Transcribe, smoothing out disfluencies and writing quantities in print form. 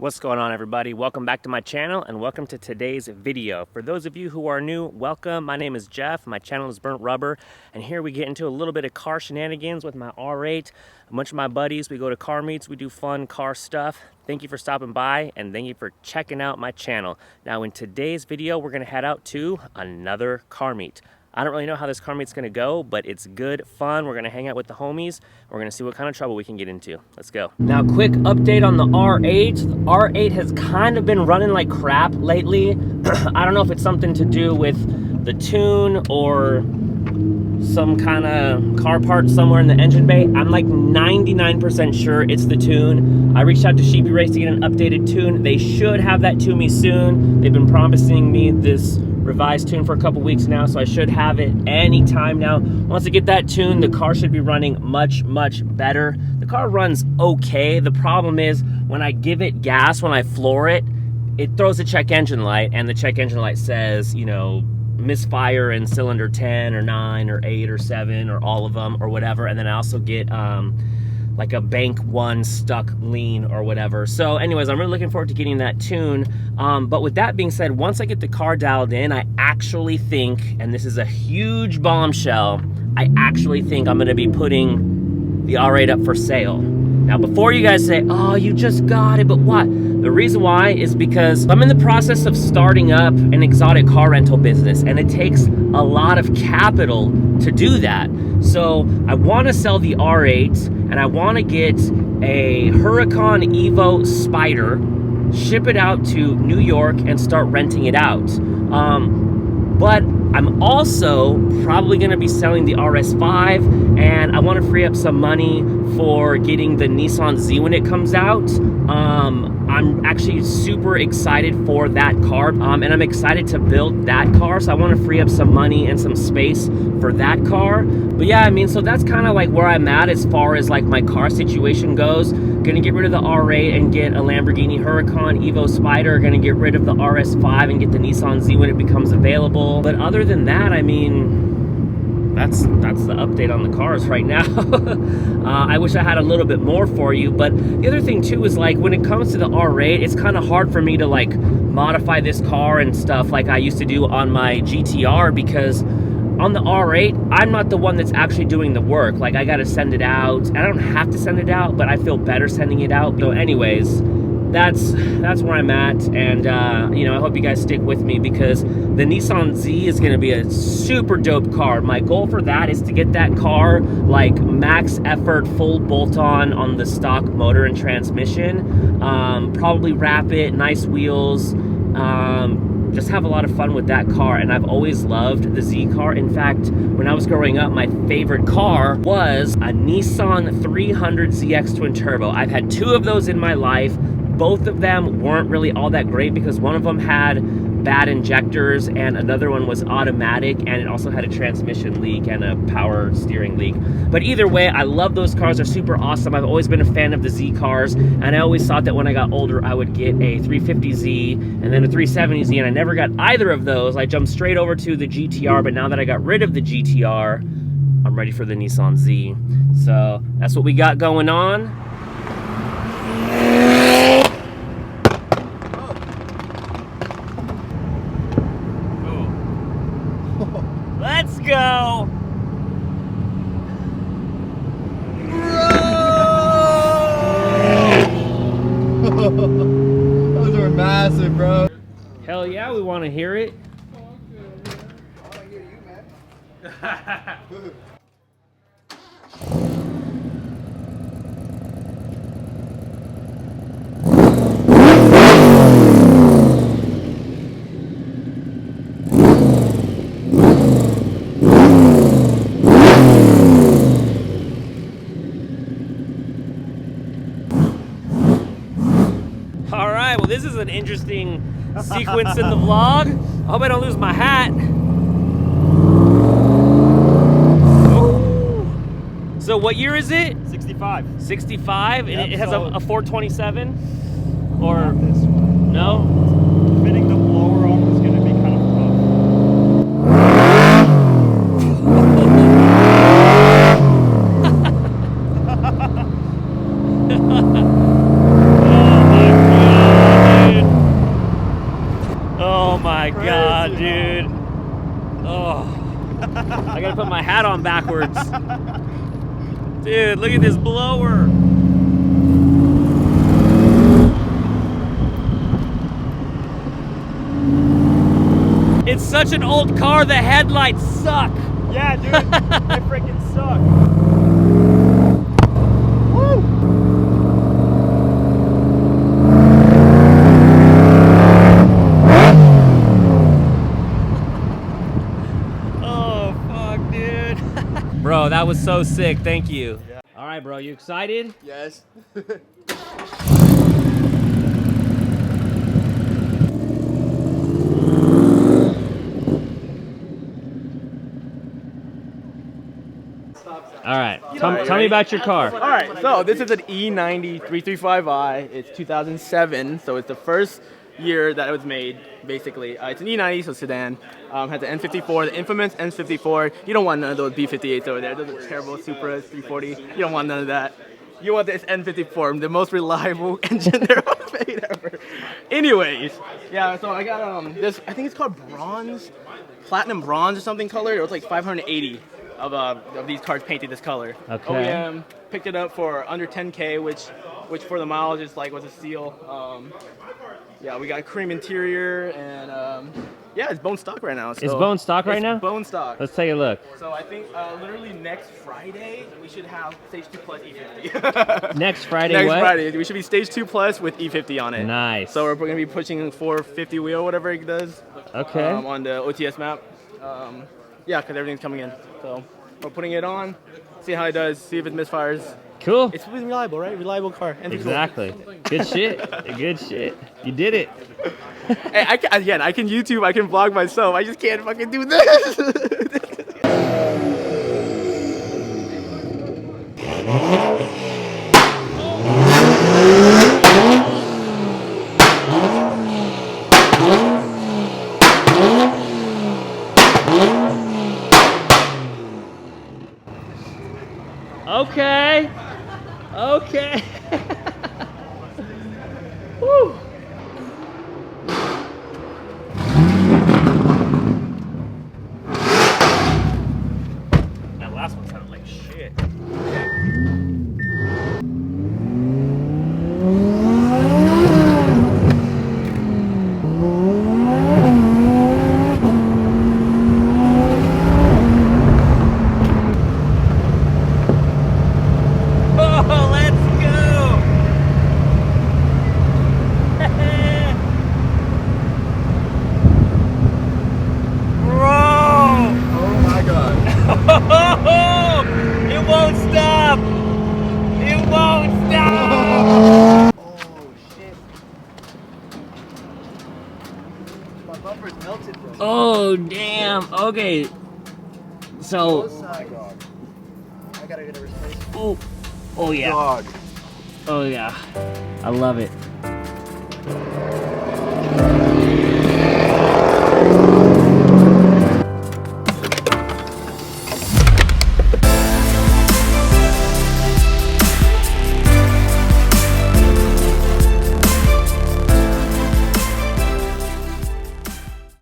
What's going on, everybody? Welcome back to my channel and welcome to today's video. For those of you who are new, welcome. My name is Jeff. My channel is Burnt Rubber, and here we get into a little bit of car shenanigans with my R8. A bunch of my buddies, we go to car meets, we do fun car stuff. Thank you for stopping by and thank you for checking out my channel. Now in today's video, we're gonna head out to another car meet. I don't really know how this car meet's gonna go, but it's good fun. We're gonna hang out with the homies. We're gonna see what kind of trouble we can get into. Let's go. Now, quick update on the R8. The R8 has kind of been running like crap lately. I don't know if it's something to do with the tune or some kind of car part somewhere in the engine bay. I'm like 99% sure it's the tune. I reached out to Sheepey to get an updated tune. They should have that to me soon. They've been promising me this revised tune for a couple weeks now, so I should have it any time now. Once I get that tune, the car should be running much better. The car runs okay. The problem is when I give it gas, when I floor it, it throws a check engine light, and the check engine light says, you know, misfire in cylinder 10 or 9 or 8 or 7 or all of them or whatever. And then I also get like a bank 1 stuck lean or whatever. So anyways, I'm really looking forward to getting that tune. But with that being said, once I get the car dialed in, I actually think, and this is a huge bombshell, I actually think I'm gonna be putting the R8 up for sale. Now, before you guys say, oh, you just got it, but what? The reason why is because I'm in the process of starting up an exotic car rental business, and it takes a lot of capital to do that. So I want to sell the R8, and I want to get a Huracan Evo Spider, ship it out to New York, and start renting it out. But I'm also probably going to be selling the RS5, and I want to free up some money for getting the Nissan Z when it comes out. I'm actually super excited for that car, and I'm excited to build that car, so I want to free up some money and some space for that car. But yeah, I mean, so that's kind of like where I'm at as far as like my car situation goes. Gonna get rid of the R8 and get a Lamborghini Huracan Evo Spider. Gonna get rid of the RS5 and get the Nissan Z when it becomes available. But other than that, I mean, that's the update on the cars right now. I wish I had a little bit more for you, but the other thing too is like when it comes to the R8, it's kind of hard for me to like modify this car and stuff like I used to do on my GTR, because on the R8, I'm not the one that's actually doing the work. Like, I gotta send it out. I don't have to send it out, but I feel better sending it out. So anyways, that's where I'm at, and you know, I hope you guys stick with me, because the Nissan Z is gonna be a super dope car. My goal for that is to get that car like max effort, full bolt-on the stock motor and transmission. Probably wrap it, nice wheels, just have a lot of fun with that car. And I've always loved the Z car. In fact, when I was growing up, my favorite car was a Nissan 300 ZX Twin Turbo. I've had 2 of those in my life. Both of them weren't really all that great because one of them had bad injectors and another one was automatic, and it also had a transmission leak and a power steering leak. But either way, I love those cars. They're super awesome. I've always been a fan of the Z cars, and I always thought that when I got older I would get a 350Z and then a 370Z, and I never got either of those. I jumped straight over to the GTR, but now that I got rid of the GTR, I'm ready for the Nissan Z. So that's what we got going on. Let's go! Those are massive, bro. Hell yeah, we want to hear it. I want to hear you, man. Alright, well this is an interesting sequence in the vlog. I hope I don't lose my hat. Oh. So what year is it? 65. 65? Yep, and it has so a 427? Or this one. no? Fitting the blower on is going to be kind of tough. my god, dude. Oh. I gotta put my hat on backwards. Dude, look at this blower. It's such an old car, the headlights suck. Yeah, dude, they freaking suck. Woo! Oh, fuck, dude. Bro, that was so sick. Thank you. Yeah. All right, bro, you excited? Yes. All right, tell me about your car. All right, so this is an E90 335i. It's 2007, so it's the first year that it was made, basically. It's an E90, so sedan. Has an N54, the infamous N54. You don't want none of those B58s over there. Those are terrible Supras, 340. You don't want none of that. You want this N54, the most reliable engine there was made ever. Anyways, yeah, so I got this, I think it's called bronze, platinum bronze or something color. It was like 580 of these cars painted this color. Okay. OEM picked it up for under 10K, which for the mileage is like was a steal. Yeah, we got cream interior and yeah, it's bone stock right now. So Is bone stock right now? Bone stock. Let's take a look. So I think literally next Friday we should have Stage 2 Plus E50. Next Friday, Next what? Friday we should be Stage 2 Plus with E50 on it. Nice. So we're gonna be pushing 450 wheel, whatever it does. Okay. On the OTS map. Yeah, because everything's coming in. So we're putting it on, see how it does, see if it misfires. Cool. It's really reliable, right? Reliable car. And Exactly. Good shit. Good shit. You did it. Hey, I can YouTube, I can vlog myself. I just can't fucking do this. Okay. Okay. Woo. That last one sounded like shit. It won't stop! It won't stop! Oh shit. My bumper's melted, bro. Oh, damn. Okay. So. Oh my god. I gotta get a replacement. Oh. Oh, yeah. Dog. Oh, yeah. I love it.